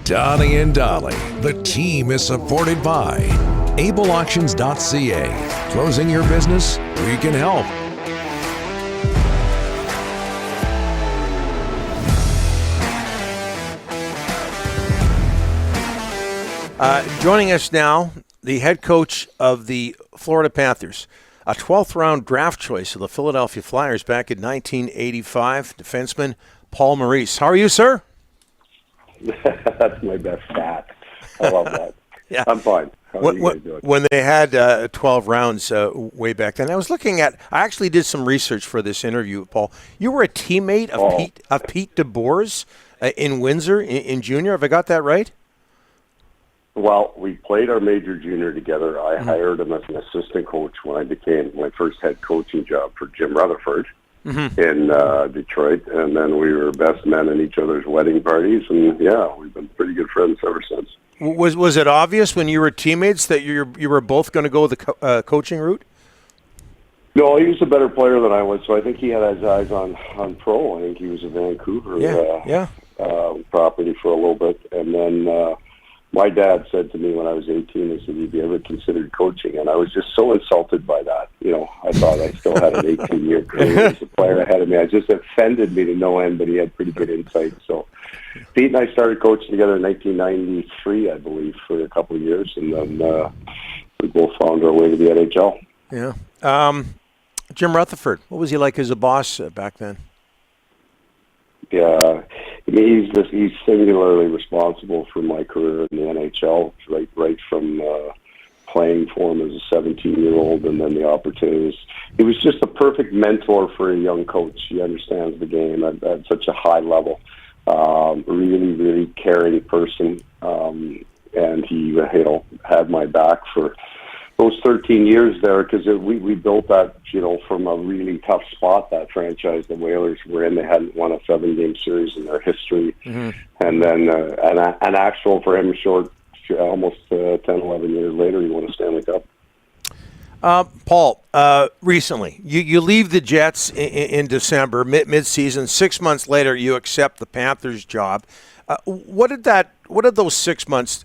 Donnie and Dowling. The team is supported by ableauctions.ca. Closing your business? We can help. Joining us now, the head coach of the Florida Panthers, a 12th round draft choice of the Philadelphia Flyers back in 1985, defenseman Paul Maurice. How are you, sir? That's my best stat. I love that. Yeah. I'm fine. How are you guys doing? When they had 12 rounds way back then, I actually did some research for this interview, Paul. You were a teammate of Pete DeBoer's in Windsor in junior. Have I got that right? Well, we played our major junior together. I hired him as an assistant coach when I became my first head coaching job for Jim Rutherford in Detroit. And then we were best men in each other's wedding parties. And, yeah, we've been pretty good friends ever since. Was it obvious when you were teammates that you were both going to go the coaching route? No, he was a better player than I was, so I think he had his eyes on pro. I think he was a Vancouver property for a little bit. And then my dad said to me when I was 18, he said, "Have you ever considered coaching?" And I was just so insulted by that. You know, I thought I still had an 18-year career as a player ahead of me. It just offended me to no end, but he had pretty good insight. So Pete and I started coaching together in 1993, I believe, for a couple of years, and then we both found our way to the NHL. Yeah. Jim Rutherford, what was he like as a boss back then? Yeah, I mean, he's singularly responsible for my career in the NHL, right from playing for him as a 17-year-old, and then the opportunities. He was just a perfect mentor for a young coach. He understands the game at such a high level. Really, really caring person, and he, had my back for those 13 years there, because we built that, from a really tough spot, that franchise the Whalers were in. They hadn't won a 7-game series in their history. And then an actual, for him, short, almost 10, 11 years later, he won a Stanley Cup. Paul, recently, you leave the Jets in December, mid-season. 6 months later, you accept the Panthers job. What did those 6 months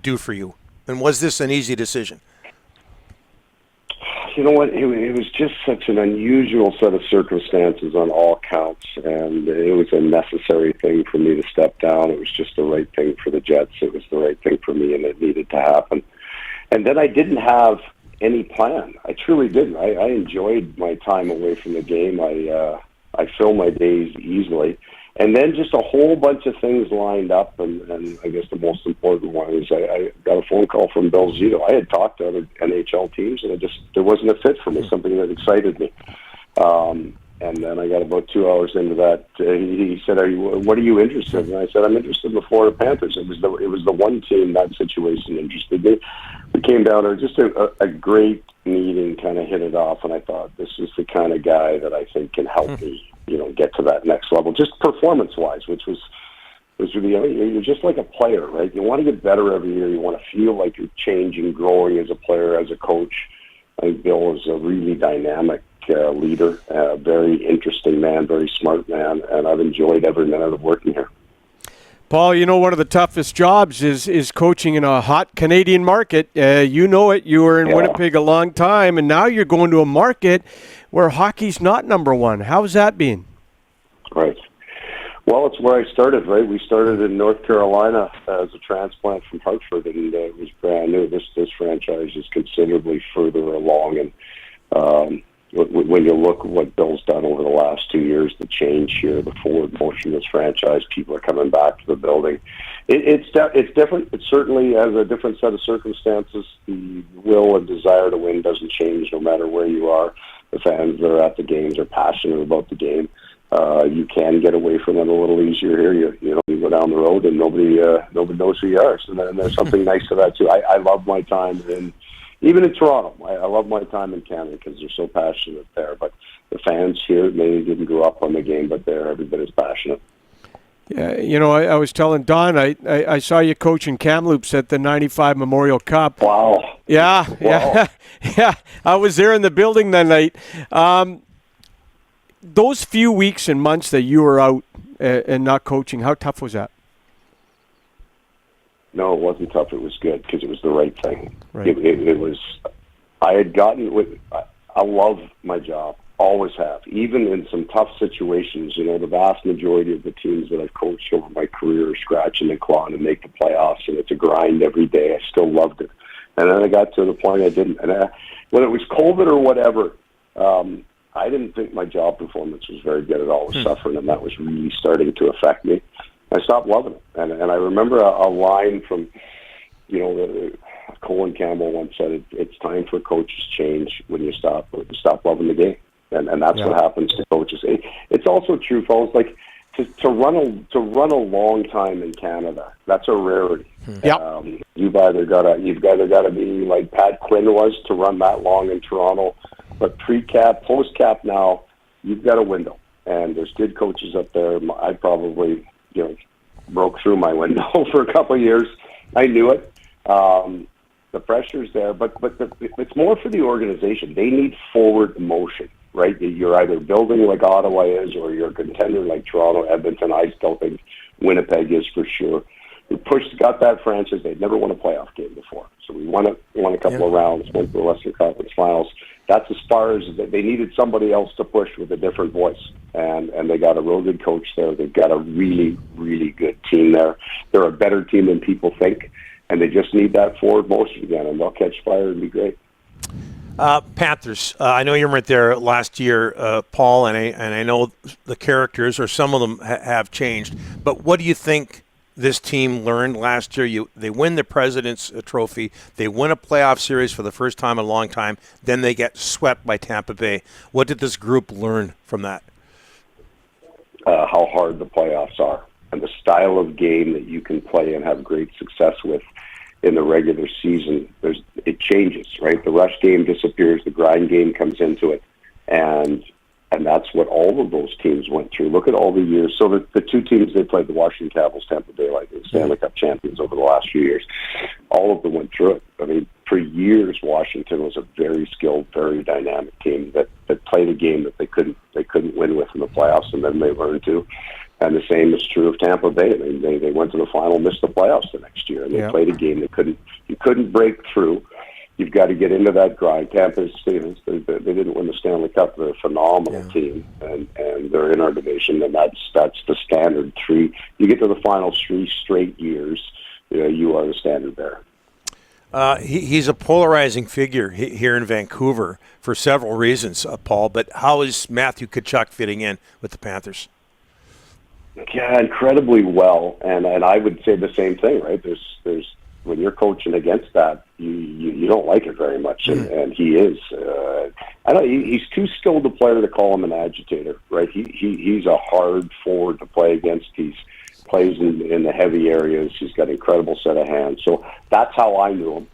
do for you? And was this an easy decision? You know what? It was just such an unusual set of circumstances on all counts, and it was a necessary thing for me to step down. It was just the right thing for the Jets. It was the right thing for me, and it needed to happen. And then I didn't have any plan. I truly didn't. I enjoyed my time away from the game. I fill my days easily. And then just a whole bunch of things lined up, and I guess the most important one is I got a phone call from Bill Zito. I had talked to other NHL teams, and there wasn't a fit for me, something that excited me. And then I got about 2 hours into that. He said, what are you interested in? And I said, I'm interested in the Florida Panthers. It was the one team that situation interested me. We came down there, just a great meeting, kind of hit it off, and I thought, this is the kind of guy that I think can help me, get to that next level, just performance-wise, which was really, you're just like a player, right? You want to get better every year. You want to feel like you're changing, growing as a player, as a coach. I think Bill is a really dynamic leader, a very interesting man, very smart man, and I've enjoyed every minute of working here. Paul, one of the toughest jobs is coaching in a hot Canadian market. You know it. You were in Winnipeg a long time, and now you're going to a market where hockey's not number one. How's that been? Right. Well, it's where I started, right? We started in North Carolina as a transplant from Hartford, and it was brand new. This franchise is considerably further along, and when you look at what Bill's done over the last 2 years, the change here, the forward motion of this franchise, people are coming back to the building. It's different. It certainly has a different set of circumstances. The will and desire to win doesn't change no matter where you are. The fans that are at the games are passionate about the game. You can get away from it a little easier here. You go down the road and nobody knows who you are. So then there's something nice to that too. I love my time even in Toronto. I love my time in Canada because they're so passionate there. But the fans here, they didn't grow up on the game, but they're every bit as passionate. Yeah, I was telling Don, I saw you coaching Kamloops at the 95 Memorial Cup. Wow. Yeah. I was there in the building that night. Those few weeks and months that you were out and not coaching, how tough was that? No, it wasn't tough. It was good because it was the right thing. Right. It was. I had gotten with. I love my job. Always have. Even in some tough situations, the vast majority of the teams that I've coached over my career are scratching and clawing to make the playoffs, and it's a grind every day. I still loved it. And then I got to the point I didn't. And when it was COVID or whatever, I didn't think my job performance was very good at all. I was suffering, and that was really starting to affect me. I stopped loving it. And I remember a line from, Colin Campbell once said, "It's time for coaches change when you stop loving the game." And that's what happens to coaches. It's also true, fellas. Like to run a long time in Canada, that's a rarity. Yep. You've either got to be like Pat Quinn was to run that long in Toronto, but pre-cap, post-cap now, you've got a window. And there's good coaches up there. I probably broke through my window for a couple of years. I knew it. The pressure's there, but it's more for the organization. They need forward motion, right? You're either building like Ottawa is, or you're a contender like Toronto, Edmonton. I still think Winnipeg is for sure. We got that franchise. They'd never won a playoff game before, so we won a couple of rounds, went to the Western Conference Finals. That's as far as they needed somebody else to push with a different voice, and they got a real good coach there. They've got a really, really good team there. They're a better team than people think. And they just need that forward motion again, and they'll catch fire and be great. Panthers. I know you weren't there last year, Paul, and I know the characters, or some of them, have changed. But what do you think this team learned last year? They win the President's Trophy. They win a playoff series for the first time in a long time. Then they get swept by Tampa Bay. What did this group learn from that? How hard the playoffs are, and the style of game that you can play and have great success with in the regular season. It changes, right? The rush game disappears, the grind game comes into it, and that's what all of those teams went through. Look at all the years. So the two teams they played, the Washington Capitals, Tampa Bay Lightning, Stanley Cup champions over the last few years, all of them went through it. I mean, for years, Washington was a very skilled, very dynamic team that played a game that they couldn't win with in the playoffs, and then they learned to. And the same is true of Tampa Bay. I mean, they went to the final, missed the playoffs the next year, and they played a game you couldn't break through. You've got to get into that grind. Tampa's, they didn't win the Stanley Cup. They're a phenomenal team, and they're in our division, and that's the standard. You get to the final 3 straight years, you are the standard bearer. He's a polarizing figure here in Vancouver for several reasons, Paul. But how is Matthew Tkachuk fitting in with the Panthers? Yeah, incredibly well, and I would say the same thing, right? There's when you're coaching against that, you don't like it very much, and he is. He's too skilled a player to call him an agitator, right? He's a hard forward to play against. He plays in the heavy areas. He's got an incredible set of hands. So that's how I knew him.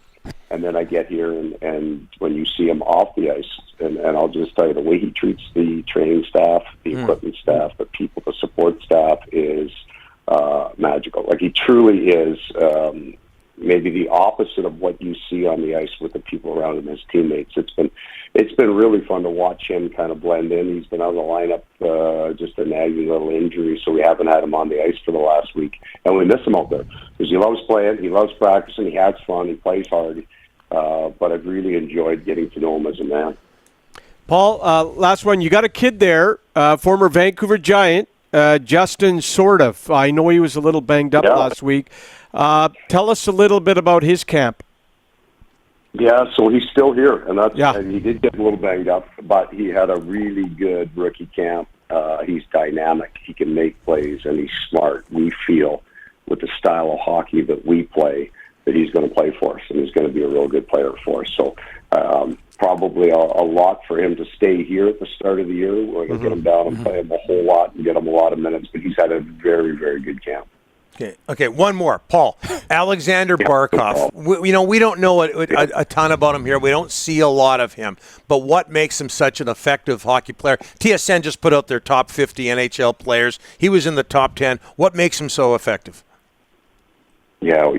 And then I get here, and when you see him off the ice, and I'll just tell you, the way he treats the training staff, the equipment staff, the people, the support staff is magical. Like, he truly is maybe the opposite of what you see on the ice with the people around him, his teammates. It's been really fun to watch him kind of blend in. He's been out of the lineup, just a nagging little injury, so we haven't had him on the ice for the last week. And we miss him out there because he loves playing, he loves practicing, he has fun, he plays hard. But I've really enjoyed getting to know him as a man. Paul, last one. You got a kid there, former Vancouver Giant, Justin Sourdiff. I know he was a little banged up last week. Tell us a little bit about his camp. Yeah, so he's still here, and he did get a little banged up, but he had a really good rookie camp. He's dynamic. He can make plays, and he's smart. We feel, with the style of hockey that we play, that he's going to play for us, and he's going to be a real good player for us. So probably a lot for him to stay here at the start of the year. We're going to get him down and play him a whole lot and get him a lot of minutes, but he's had a very, very good camp. Okay. One more, Paul. Alexander Barkov. We don't know a ton about him here. We don't see a lot of him. But what makes him such an effective hockey player? TSN just put out their top 50 NHL players. He was in the top 10. What makes him so effective? Yeah,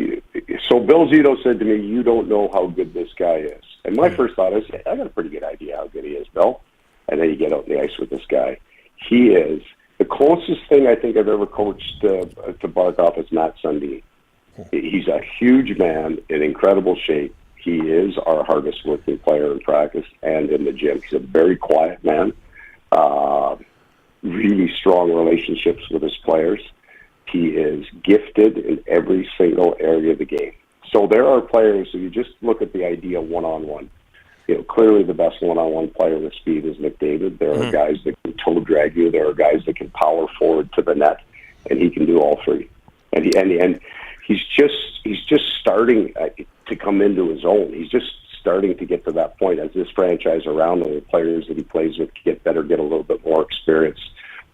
so Bill Zito said to me, "You don't know how good this guy is." And my first thought is, I got a pretty good idea how good he is, Bill. And then you get out on the ice with this guy. He is the closest thing I think I've ever coached to Barkov is Matt Sundin. He's a huge man in incredible shape. He is our hardest working player in practice and in the gym. He's a very quiet man, really strong relationships with his players. He is gifted in every single area of the game. So there are players, so you just look at the idea one-on-one. Clearly the best one-on-one player with speed is McDavid. There are guys that can toe drag you. There are guys that can power forward to the net, and he can do all three. And he's just starting to come into his own. He's just starting to get to that point as this franchise around him, the players that he plays with get better, get a little bit more experience.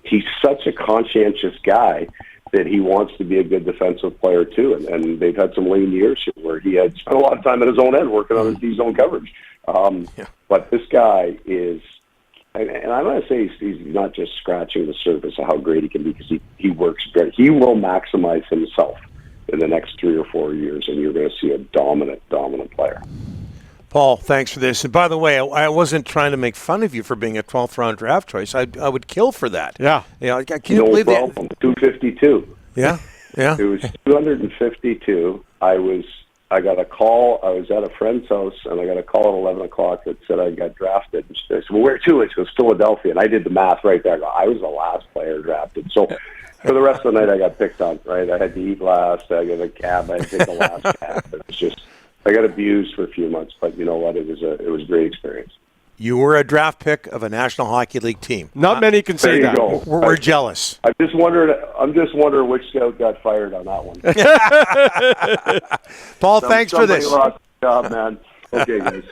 He's such a conscientious guy that he wants to be a good defensive player too. And they've had some lean years where he had spent a lot of time at his own end working on his D-zone coverage. But this guy is, and I'm going to say he's not just scratching the surface of how great he can be, because he works great. He will maximize himself in the next 3 or 4 years, and you're going to see a dominant player. Paul, thanks for this. And by the way, I wasn't trying to make fun of you for being a 12th round draft choice. I would kill for that. Yeah. Can you believe that? 252. Yeah. It was 252. I got a call. I was at a friend's house, and I got a call at 11 o'clock that said I got drafted. And she said, well, where to? It was Philadelphia. And I did the math right there. I was the last player drafted. So for the rest of the night, I got picked on, right? I had to eat last. I got a cab. I had to take the last cab. It was just, I got abused for a few months, but you know what? It was a great experience. You were a draft pick of a National Hockey League team. Not many can say that. Go. We're jealous. I'm just wondering which scout got fired on that one. Paul, thanks for this. Somebody lost the job, man. Okay, guys.